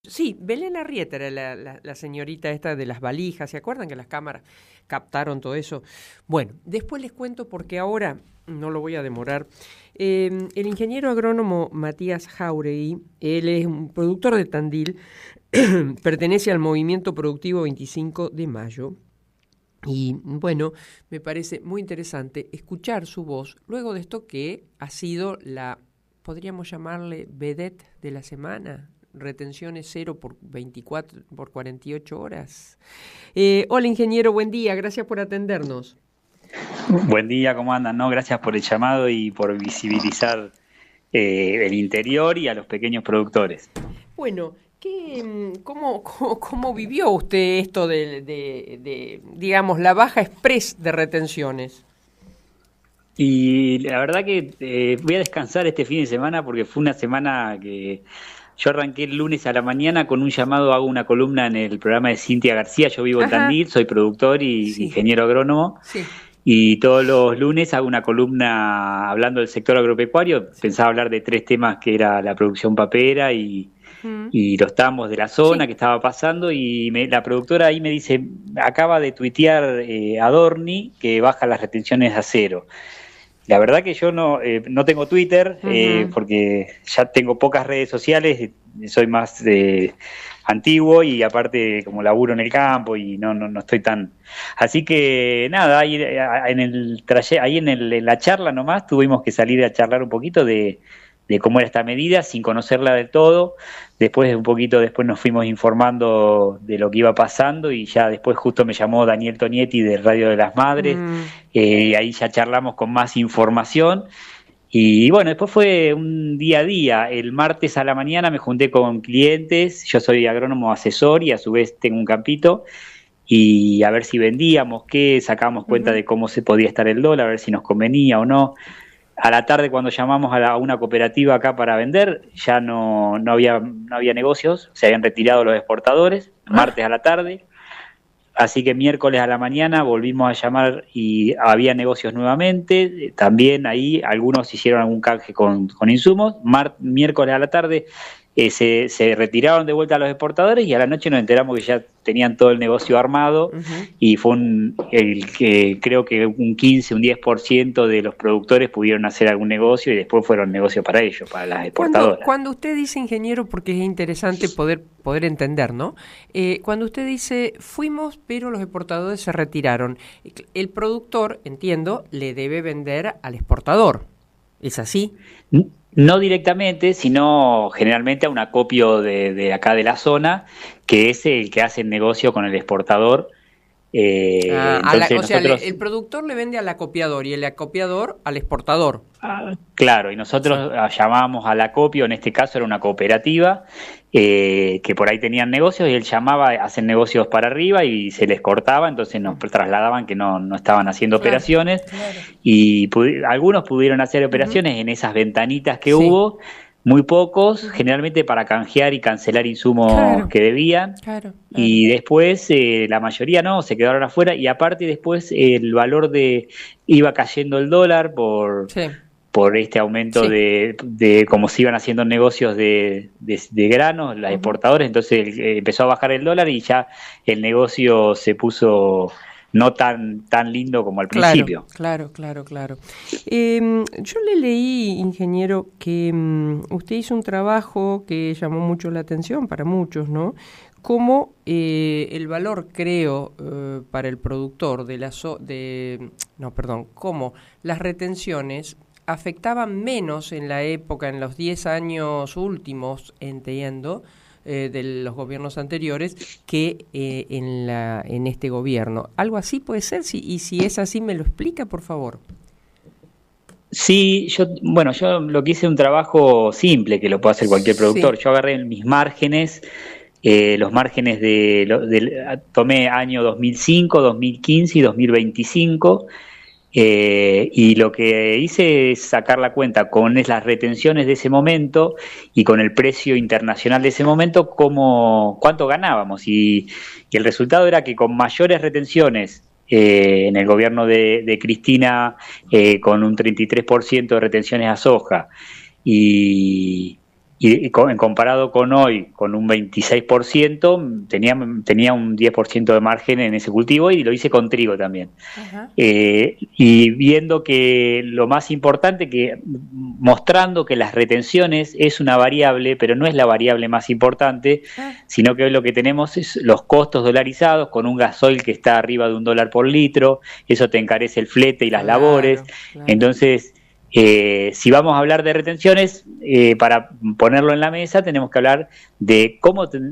Sí, Belén Arrieta era la señorita esta de las valijas, ¿se acuerdan que las cámaras captaron todo eso? Bueno, después les cuento porque ahora, no lo voy a demorar, el ingeniero agrónomo Matías Jáuregui, él es un productor de Tandil, pertenece al Movimiento Productivo 25 de Mayo, y bueno, me parece muy interesante escuchar su voz luego de esto que ha sido podríamos llamarle vedette de la semana. Retenciones 0 por 24, por 48 horas. Hola ingeniero, buen día, gracias por atendernos. Buen día, ¿cómo andan? No, gracias por el llamado y por visibilizar el interior y a los pequeños productores. Bueno, ¿cómo vivió usted esto digamos, la baja express de retenciones? Y la verdad que voy a descansar este fin de semana porque fue una semana que yo arranqué el lunes a la mañana con un llamado, hago una columna en el programa de Cintia García, yo vivo en Ajá, Tandil, soy productor y sí, ingeniero agrónomo. sí. Y todos los lunes hago una columna hablando del sector agropecuario. Pensaba hablar de 3 temas que era la producción papera Mm, y los tambos de la zona sí. que estaba pasando. Y la productora ahí me dice, acaba de tuitear Adorni que baja las retenciones a 0. La verdad que yo no tengo Twitter Ujú. porque ya tengo pocas redes sociales, soy más antiguo y aparte como laburo en el campo y no estoy tan... Así que nada, ahí en la charla nomás tuvimos que salir a charlar un poquito de cómo era esta medida sin conocerla del todo. Después un poquito después nos fuimos informando de lo que iba pasando y ya después justo me llamó Daniel Tonietti de Radio de las Madres, Mm, ahí ya charlamos con más información. Y bueno, después fue un día a día. El martes a la mañana me junté con clientes, yo soy agrónomo asesor y a su vez tengo un campito, y a ver si vendíamos, qué, sacábamos cuenta ujú. de cómo se podía estar el dólar, a ver si nos convenía o no. A la tarde cuando llamamos a una cooperativa acá para vender, ya no había negocios, se habían retirado los exportadores, Ah, martes a la tarde. Así que miércoles a la mañana volvimos a llamar y había negocios nuevamente. También ahí algunos hicieron algún canje con insumos. Miércoles a la tarde se retiraron de vuelta a los exportadores y a la noche nos enteramos que ya tenían todo el negocio armado ujú. y fue creo que un 15, un 10% de los productores pudieron hacer algún negocio y después fueron negocios para ellos, para las exportadoras. Cuando usted dice ingeniero, porque es interesante poder entender, ¿no? Cuando usted dice fuimos, pero los exportadores se retiraron, el productor, entiendo, le debe vender al exportador. ¿Es así? No directamente, sino generalmente a un acopio de acá de la zona, que es el que hace el negocio con el exportador. Entonces O sea, nosotros, el productor le vende al acopiador y el acopiador al exportador. claro, y Sí. nosotros llamábamos al acopio, en este caso era una cooperativa, que por ahí tenían negocios y él llamaba, hacen negocios para arriba y se les cortaba, entonces nos Mm, trasladaban que no estaban haciendo claro, operaciones claro. y algunos pudieron hacer Ujú. operaciones en esas ventanitas que Sí. hubo, muy pocos, Ujú. generalmente para canjear y cancelar insumos Claro, que debían. claro, claro. Y después la mayoría no, se quedaron afuera y aparte después el valor iba cayendo el dólar Sí, por este aumento sí. de cómo se iban haciendo negocios de granos, las Ujú. exportadoras, entonces empezó a bajar el dólar y ya el negocio se puso no tan lindo como al Claro, principio. claro, claro, claro. Yo le leí, ingeniero, que usted hizo un trabajo que llamó mucho la atención para muchos, ¿no? Como el valor, creo, para el productor no, perdón, cómo las retenciones afectaban menos en la época, en los 10 años últimos, entiendo, de los gobiernos anteriores que en este gobierno. ¿Algo así puede ser? Y si es así, ¿me lo explica, por favor? Sí, yo lo que hice un trabajo simple que lo puede hacer cualquier productor. Sí. Yo agarré mis márgenes, los márgenes tomé año 2005, 2015 y 2025. Y lo que hice es sacar la cuenta con las retenciones de ese momento y con el precio internacional de ese momento, cuánto ganábamos. Y el resultado era que con mayores retenciones en el gobierno de Cristina, con un 33% de retenciones a soja, y, y comparado con hoy, con un 26%, tenía un 10% de margen en ese cultivo, y lo hice con trigo también. Y viendo que lo más importante, mostrando que las retenciones es una variable, pero no es la variable más importante, sino que hoy lo que tenemos es los costos dolarizados, con un gasoil que está arriba de $1 por litro, eso te encarece el flete y las labores. Claro. Entonces, si vamos a hablar de retenciones, para ponerlo en la mesa tenemos que hablar de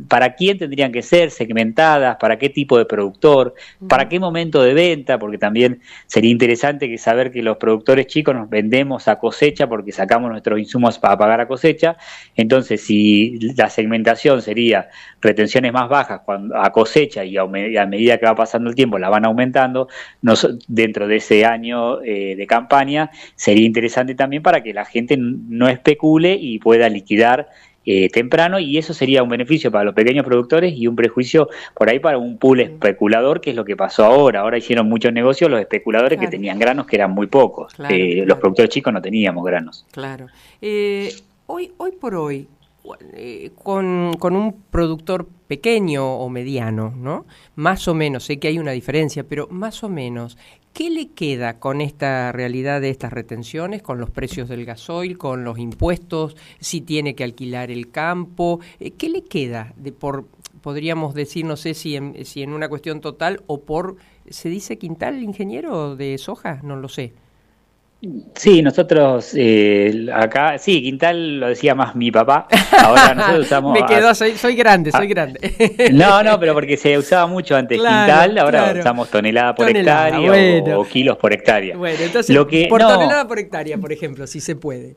para quién tendrían que ser segmentadas, para qué tipo de productor, para qué momento de venta, porque también sería interesante saber que los productores chicos nos vendemos a cosecha porque sacamos nuestros insumos para pagar a cosecha. Entonces, si la segmentación sería retenciones más bajas a cosecha, y a medida que va pasando el tiempo la van aumentando, dentro de ese año de campaña, sería interesante también para que la gente no especule y pueda liquidar temprano, y eso sería un beneficio para los pequeños productores y un prejuicio por ahí para un pool especulador, que es lo que pasó ahora. Ahora hicieron muchos negocios los especuladores, claro, que tenían granos que eran muy pocos. Claro, claro. Los productores chicos no teníamos granos. Claro. Hoy por hoy, con un productor pequeño o mediano, ¿no? Más o menos, sé que hay una diferencia, pero más o menos, ¿qué le queda con esta realidad de estas retenciones, con los precios del gasoil, con los impuestos, si tiene que alquilar el campo? ¿Qué le queda? Podríamos decir, no sé si en una cuestión total o ¿se dice quintal, ingeniero, de soja? No lo sé. Sí, nosotros acá, sí, quintal lo decía más mi papá. Ahora nosotros usamos... Me quedó, soy grande. No, pero porque se usaba mucho antes, claro, quintal, ahora usamos tonelada por hectárea, bueno, o kilos por hectárea. Bueno, entonces, tonelada por hectárea, por ejemplo, si se puede.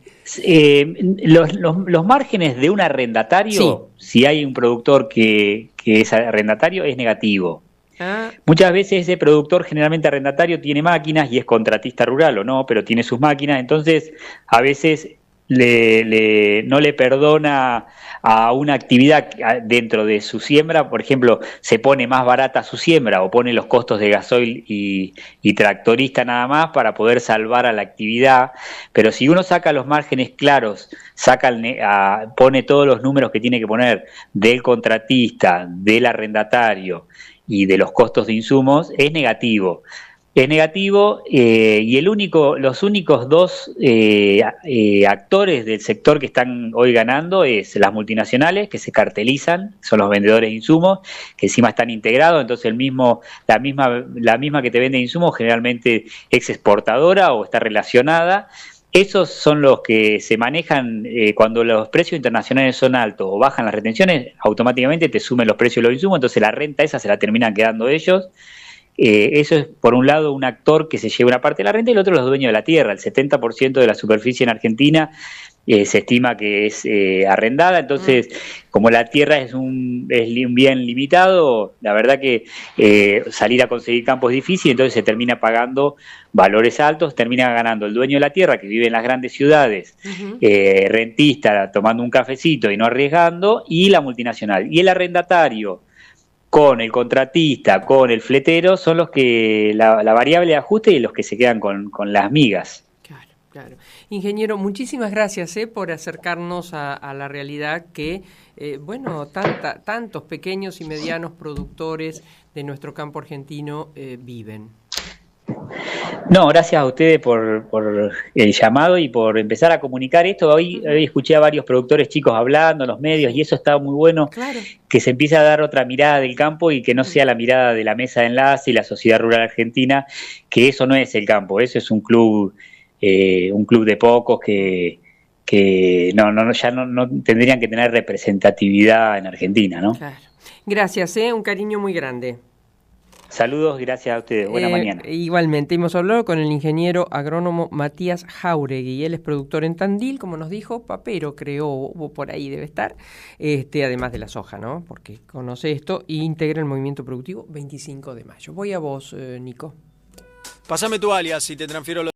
Los márgenes de un arrendatario, sí, si hay un productor que es arrendatario, es negativo. Muchas veces ese productor, generalmente arrendatario, tiene máquinas y es contratista rural o no, pero tiene sus máquinas, entonces a veces no le perdona a una actividad dentro de su siembra. Por ejemplo, se pone más barata su siembra o pone los costos de gasoil y tractorista nada más para poder salvar a la actividad, pero si uno saca los márgenes claros, pone todos los números que tiene que poner del contratista, del arrendatario y de los costos de insumos, es negativo. Es negativo, y los únicos dos actores del sector que están hoy ganando es las multinacionales, que se cartelizan, son los vendedores de insumos, que encima están integrados, entonces la misma que te vende insumos generalmente es exportadora o está relacionada. Esos son los que se manejan cuando los precios internacionales son altos o bajan las retenciones, automáticamente te sumen los precios de los insumos, entonces la renta esa se la terminan quedando ellos. Eso es, por un lado, un actor que se lleva una parte de la renta, y el otro los dueños de la tierra. El 70% de la superficie en Argentina se estima que es arrendada, entonces como la tierra es un bien limitado, la verdad que salir a conseguir campo es difícil, entonces se termina pagando valores altos, termina ganando el dueño de la tierra, que vive en las grandes ciudades, rentista, tomando un cafecito y no arriesgando, y la multinacional. Y el arrendatario, con el contratista, con el fletero, son los que la variable de ajuste y los que se quedan con las migas. Claro. Ingeniero, muchísimas gracias por acercarnos a la realidad que, tantos pequeños y medianos productores de nuestro campo argentino viven. No, gracias a ustedes por el llamado y por empezar a comunicar esto. Hoy escuché a varios productores chicos hablando en los medios, y eso está muy bueno, claro, que se empiece a dar otra mirada del campo y que no sea la mirada de la Mesa de Enlace y la Sociedad Rural Argentina, que eso no es el campo, eso es un club de pocos que ya no tendrían que tener representatividad en Argentina, ¿no? Claro. Gracias, un cariño muy grande. Saludos, gracias a ustedes. Buena mañana. Igualmente, hemos hablado con el ingeniero agrónomo Matías Jáuregui. Él es productor en Tandil, como nos dijo, papero creó, por ahí debe estar, además de la soja, ¿no? Porque conoce esto, y integra el movimiento productivo 25 de mayo. Voy a vos, Nico. Pásame tu alias y te transfiero los